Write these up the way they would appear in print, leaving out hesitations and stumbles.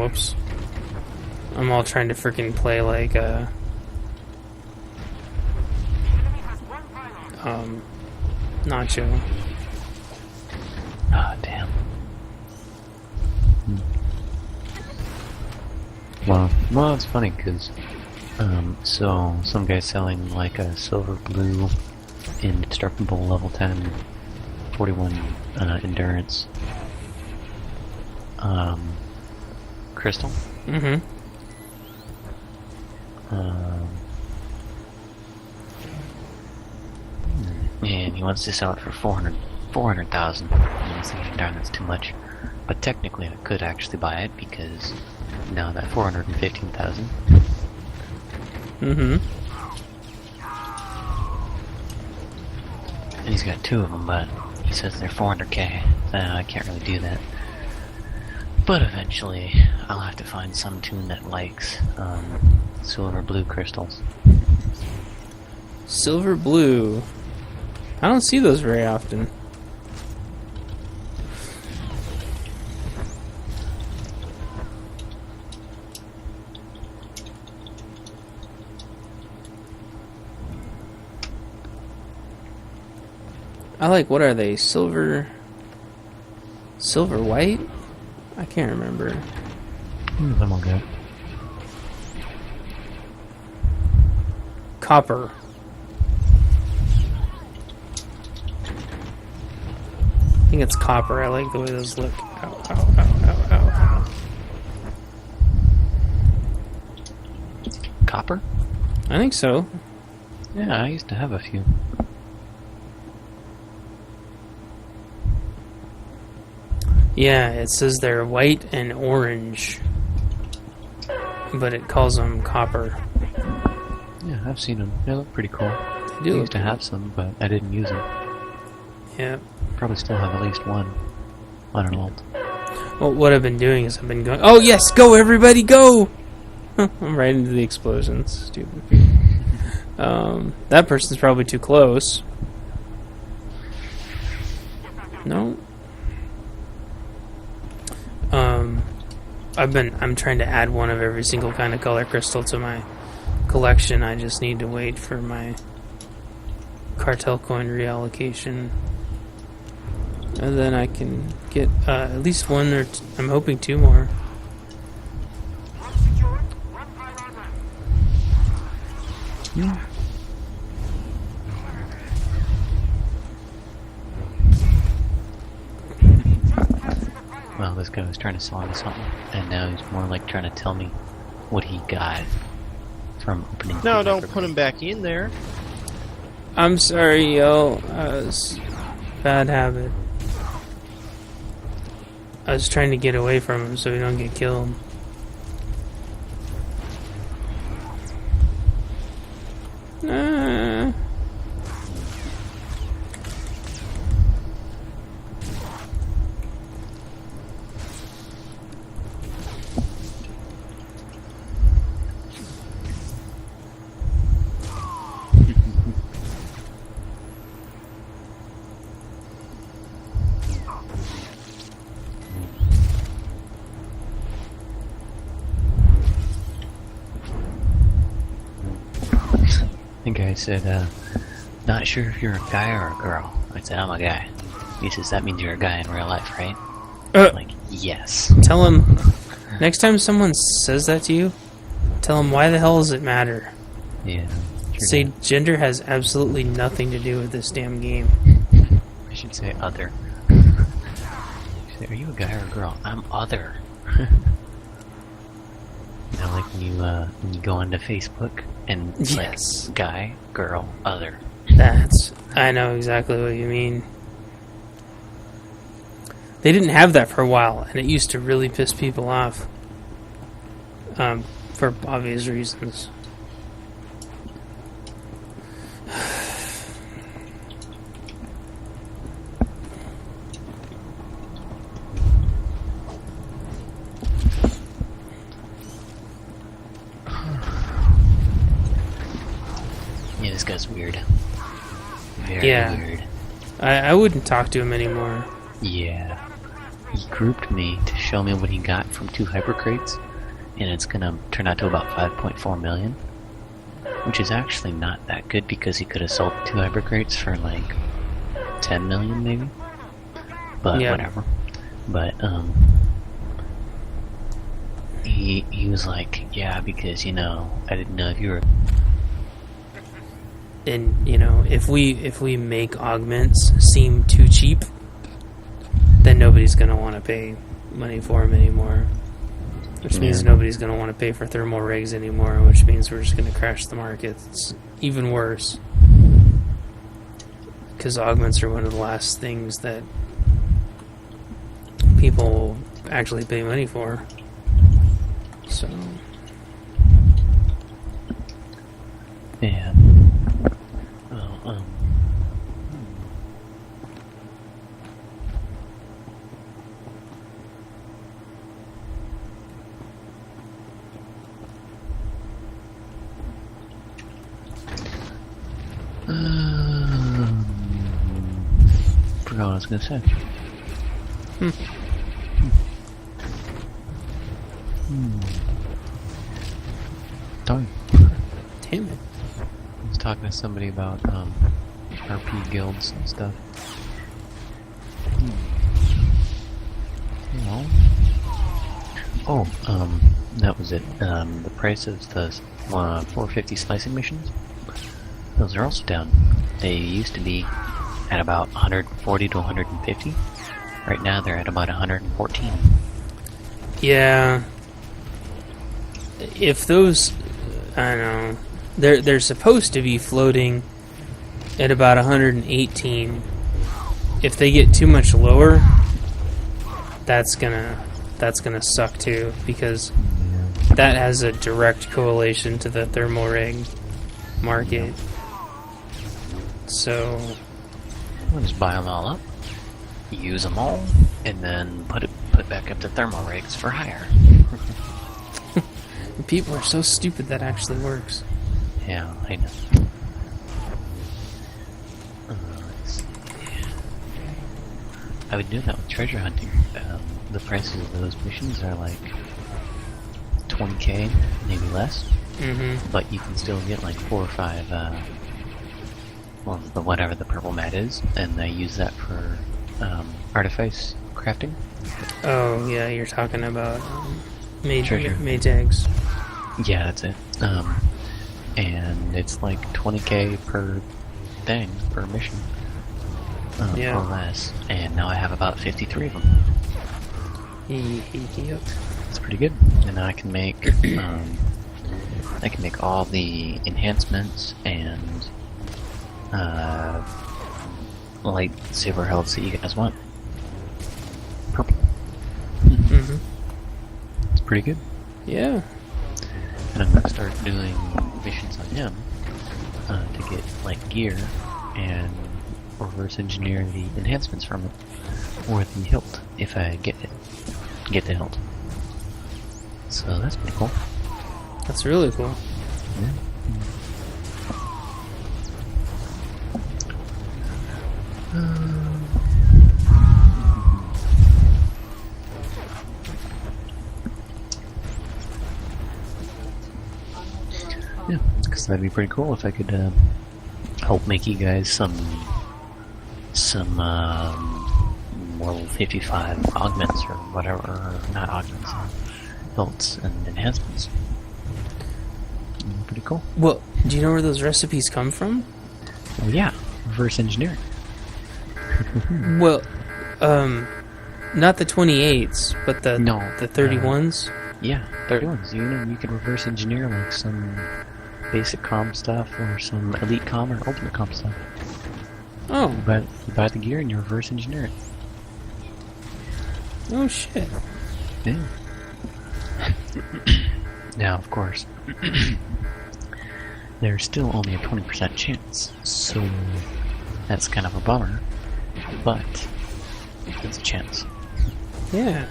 whoops. I'm all trying to freaking play like Nacho. Ah, damn. Well, it's funny because, so some guy's selling like a silver blue, indestructible level 10, 41 endurance, crystal. Mm-hmm. And he wants to sell it for 400,000. I was thinking, darn, that's too much. But technically, I could actually buy it because now that 415,000. Mm-hmm. And he's got 2 of them, but he says they're 400k. I can't really do that. But eventually, I'll have to find some tune that likes silver blue crystals. Silver blue. I don't see those very often. I like, what are they? Silver white? I can't remember. I'm all good. Copper. I think it's copper. I like the way those look. Ow, ow, ow, ow, ow, ow. Copper? I think so. Yeah, I used to have a few. Yeah, it says they're white and orange, but it calls them copper. Yeah, I've seen them. They look pretty cool. They do. I used to have some, but I didn't use them. Yeah. Probably still have at least one on an alt. Well, what I've been doing is I've been going. Oh yes, go everybody, go! I'm right into the explosions. Stupid people. That person's probably too close. No. I'm trying to add one of every single kind of color crystal to my collection. I just need to wait for my cartel coin reallocation, and then I can get at least one or I'm hoping 2 more. Yeah. Well, this guy was trying to sell me something, and now he's more like trying to tell me what he got from opening. No, don't put him back in there. I'm sorry, yo. It's bad habit. I was trying to get away from him so we don't get killed. Ah. The guy said, not sure if you're a guy or a girl. I said, I'm a guy. He says, that means you're a guy in real life, right? I'm like, yes. Tell him, next time someone says that to you, tell him, why the hell does it matter? Yeah. Say gender has absolutely nothing to do with this damn game. I should say other. Say, are you a guy or a girl? I'm other. Now, like when you go onto Facebook and it's Yes. like guy, girl, other. I know exactly what you mean. They didn't have that for a while, and it used to really piss people off. For obvious reasons. Yeah, this guy's weird. Very Yeah. weird. I wouldn't talk to him anymore. Yeah. he grouped me to show me what he got from 2 hyper crates, and it's gonna turn out to about 5.4 million, which is actually not that good because he could have sold 2 hyper crates for like 10 million maybe. But Yeah. whatever. But he was like, yeah, because I didn't know if you were. And if we make augments seem too cheap, then nobody's gonna want to pay money for them anymore. Which means nobody's gonna want to pay for thermal rigs anymore. Which means we're just gonna crash the market. It's even worse because augments are one of the last things that people will actually pay money for. So Yeah. Well, forgot what I was gonna say. Darn. damn it. I was talking to somebody about RP guilds and stuff. No. Oh, that was it. The price of the 450 slicing missions, those are also down. They used to be at about 140 to 150. Right now they're at about 114. Yeah. If those, I don't know, they're supposed to be floating at about 118. If they get too much lower, that's gonna suck too, because that has a direct correlation to the thermal rig market. So We'll just buy them all up, use them all, and then put back up the thermal rigs for hire. people are so stupid that actually works. Yeah, I know. I would do that with treasure hunting. The prices of those missions are like 20k, maybe less. But you can still get like 4 or 5, whatever the purple mat is, and they use that for artifice crafting. Oh yeah, you're talking about Treasure. Maytags. Yeah, that's it. And it's like 20k per thing, per mission. Yeah. Or less. And now I have about 53 of them. Yep. It's pretty good. And now I can make all the enhancements and lightsaber helps that you guys want. Purple. It's pretty good. Yeah. And I'm gonna start doing missions on him to get like gear and reverse engineer the enhancements from it, or the hilt if I get the hilt. So that's pretty cool. That's really cool. Yeah. Yeah, because that'd be pretty cool if I could help make you guys some level 55 augments or whatever, or not augments, hilts and enhancements. Pretty cool. Well, do you know where those recipes come from? Oh yeah, reverse engineering. Well, not the 28s, but the 31s. Yeah, 31s. You can reverse engineer like some basic comm stuff or some elite comm or ultimate comm stuff. Oh. You buy the gear and you reverse engineer it. Oh shit. Yeah. Now, of course, there's still only a 20% chance, so that's kind of a bummer, but it's a chance. Yeah.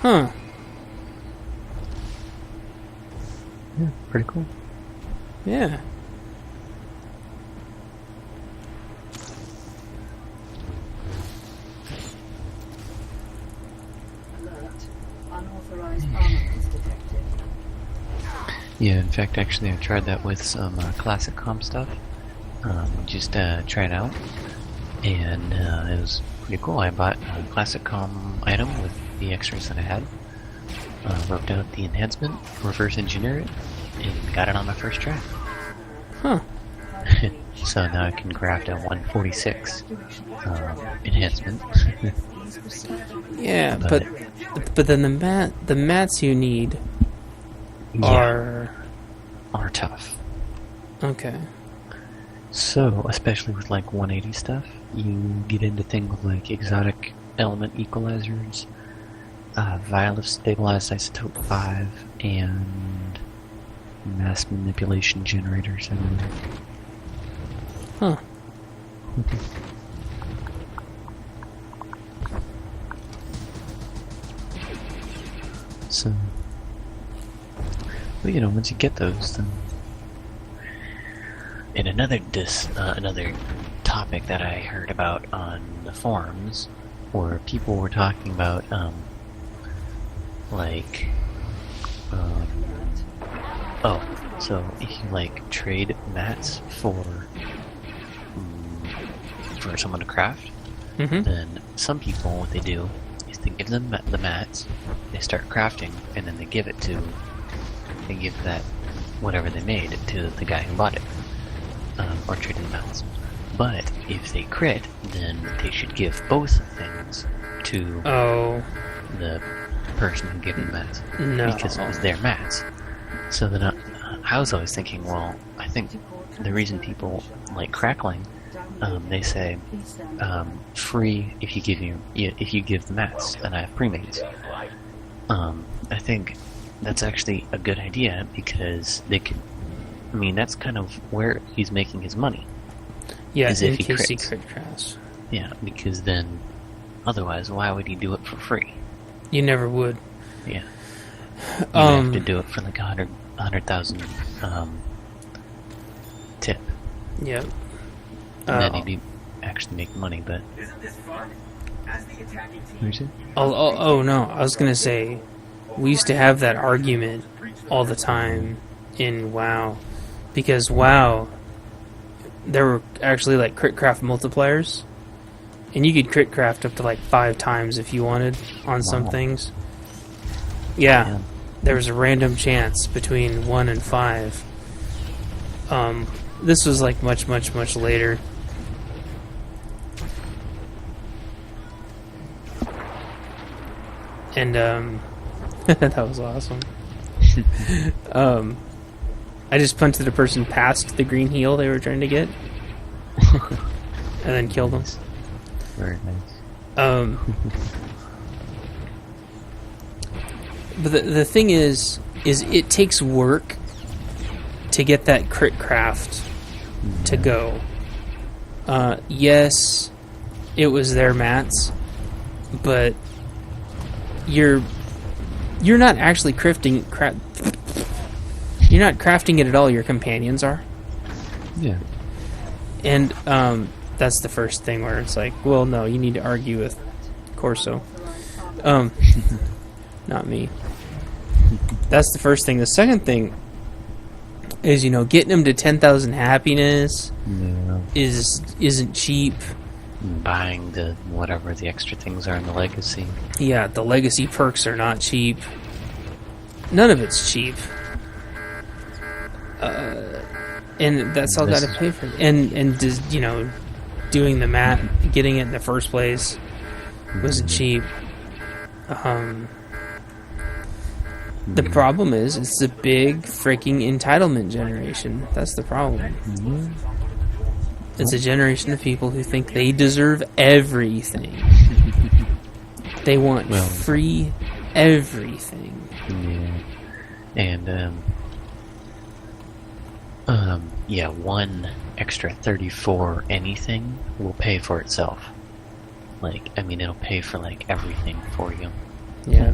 Huh. Yeah, pretty cool. Yeah. Yeah, in fact, actually, I tried that with some classic com stuff. Just try it out, and it was pretty cool. I bought a classic com item with the extras that I had, worked out the enhancement, reverse engineered it, and got it on my first try. Huh. So now I can craft a 146 enhancement. Yeah, but then the mats you need are tough. okay. So, especially with like 180 stuff, you get into things like exotic element equalizers, vial of stabilized isotope 5, and mass manipulation generators. Huh. So, well, you know, once you get those, then. And another topic that I heard about on the forums, where people were talking about, so if you like trade mats for someone to craft, then some people, what they do is they give them the mats, they start crafting, and then they give that whatever they made to the guy who bought it, or traded the mats. But if they crit, then they should give both things to the person who gave them the mats, because it was their mats. So then I was always thinking, well, I think the reason people like crackling, they say free if you give the mats, and I have pre-mates. I think that's actually a good idea, because they could. I mean, that's kind of where he's making his money. Yeah, is in if he case he crits. crit crafts. Yeah, because then, otherwise, why would he do it for free? You never would. Yeah. You have to do it for like 100,000 tip. Yep. And then he'd be actually make money, but. Oh no, I was gonna say, we used to have that argument all the time in WoW, because WoW, there were actually like crit craft multipliers, and you could crit craft up to like 5 times if you wanted on some things. Yeah, there was a random chance between 1 and 5. This was like much later. And that was awesome. I just punted a person past the green heal they were trying to get, and then killed them. Very nice. But the thing is it takes work to get that crit craft to go. Yes, it was their mats, but you're not actually you're not crafting it at all. Your companions are. Yeah. And that's the first thing where it's like, well, no, you need to argue with Corso. Not me. That's the first thing. The second thing is, getting them to 10,000 happiness isn't cheap. Buying the whatever the extra things are in the legacy. Yeah, the legacy perks are not cheap. None of it's cheap. And that's all got to pay for. And just, doing the mat, getting it in the first place wasn't cheap. The problem is, it's a big freaking entitlement generation. That's the problem. It's a generation of people who think they deserve everything. They want free everything. Yeah. And, one extra 34 anything will pay for itself. It'll pay for, everything for you. Yeah.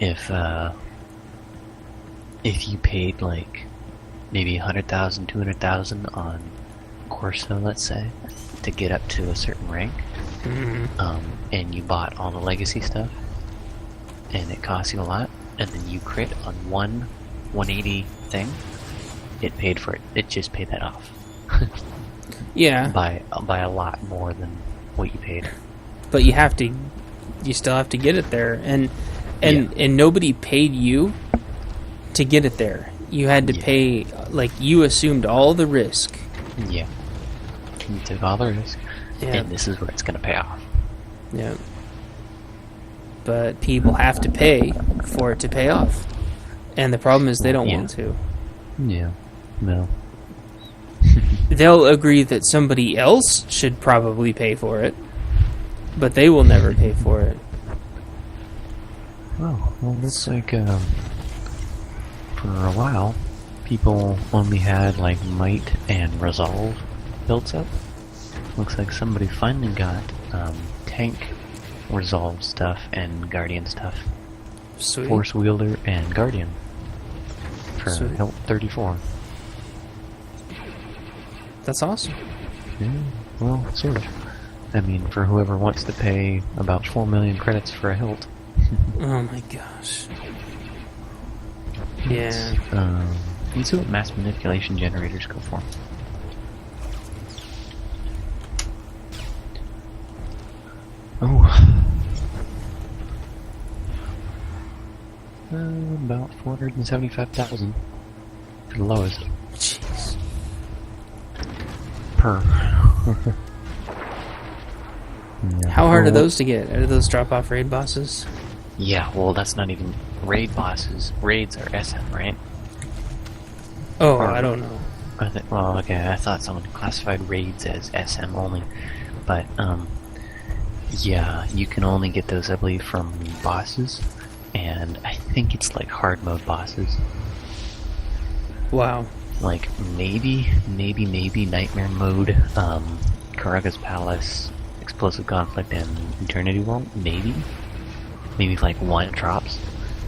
If you paid, maybe 100,000, 200,000 on Corso, let's say, to get up to a certain rank, Mm-hmm. And you bought all the legacy stuff, and it costs you a lot, and then you crit on one 180 thing, it paid for it. It just paid that off. Yeah. By a lot more than what you paid. But you still have to get it there, and nobody paid you to get it there. You had to pay, like, you assumed all the risk. Yeah. You took all the risk, Yeah. and this is where it's gonna pay off. Yeah. But people have to pay for it to pay off. And the problem is they don't want to. Yeah. No. They'll agree that somebody else should probably pay for it, but they will never pay for it. Oh, well, looks like, for a while, people only had, like, Might and Resolve built up. Looks like somebody finally got, Tank, Resolve stuff, and Guardian stuff. Sweet. Force Wielder and Guardian. For Sweet. Hilt 34. That's awesome. Yeah, well, sort of. I mean, for whoever wants to pay about 4 million credits for a hilt. Oh my gosh. Yeah. Let's see what mass manipulation generators go for. Oh. About 475,000 for the lowest. Jeez. Per. Yeah. How hard are those to get? Are those drop-off raid bosses? Yeah, well, that's not even raid bosses. Raids are SM, right? Oh, I don't know. Well, okay, I thought someone classified raids as SM only. But, yeah, you can only get those, I believe, from bosses. And I think it's like hard mode bosses. Wow. Like, maybe Nightmare Mode, Karaga's Palace, Explosive Conflict, and Eternity World, maybe like one drops,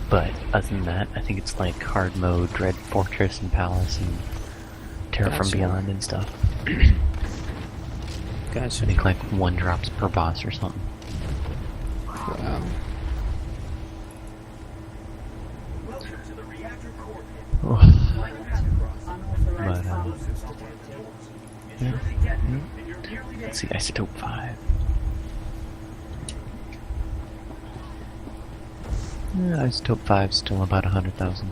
but other than that, I think it's like hard mode, Dread Fortress and Palace, and Terror from Beyond and stuff. Gotcha. I think like one drops per boss or something. Wow. But, yeah. Let's see, Isotope 5. Yeah, Isotope 5's still about 100,000.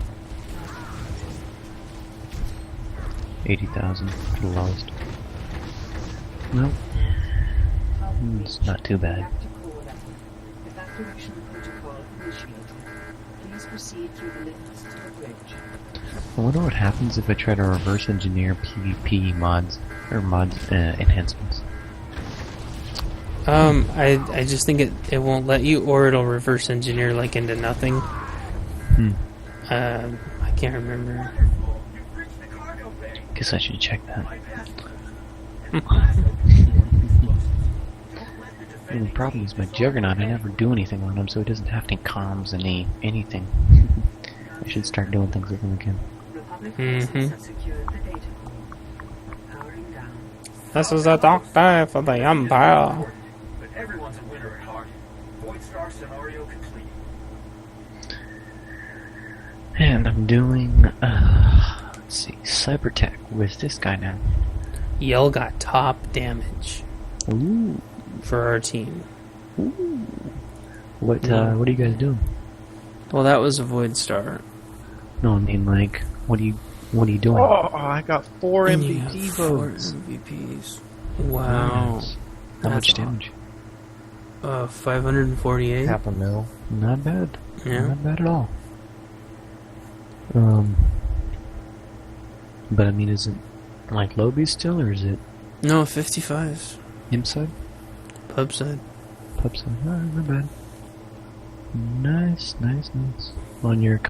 80,000 for the lowest. Nope. It's not too bad. Evacuation protocol initiated. Please proceed through the lifts to the bridge. I wonder what happens if I try to reverse engineer PvP mods, or enhancements. I just think it won't let you, or it'll reverse engineer like into nothing. I can't remember. Guess I should check that. And the problem is my Juggernaut, I never do anything on him, so he doesn't have any comms, anything. I should start doing things with him again. This is a dark day for the Empire. But everyone's a winner at heart. Void Star scenario complete. And I'm doing, let's see, Cyber Tech with this guy now. Yell got top damage Ooh. for our team. Ooh. What are you guys doing? Well, that was a Void Star. No, I mean, like, what are you doing? Oh, I got 4 And you MVP have 4 votes. MVPs. Wow. Nice. How much damage? 548. Half a mil. Not bad. Yeah. Not bad at all. But I mean, is it like lobby still, or is it No, 55s. imp side? Pub side. Pub side? No, not bad. Nice. On your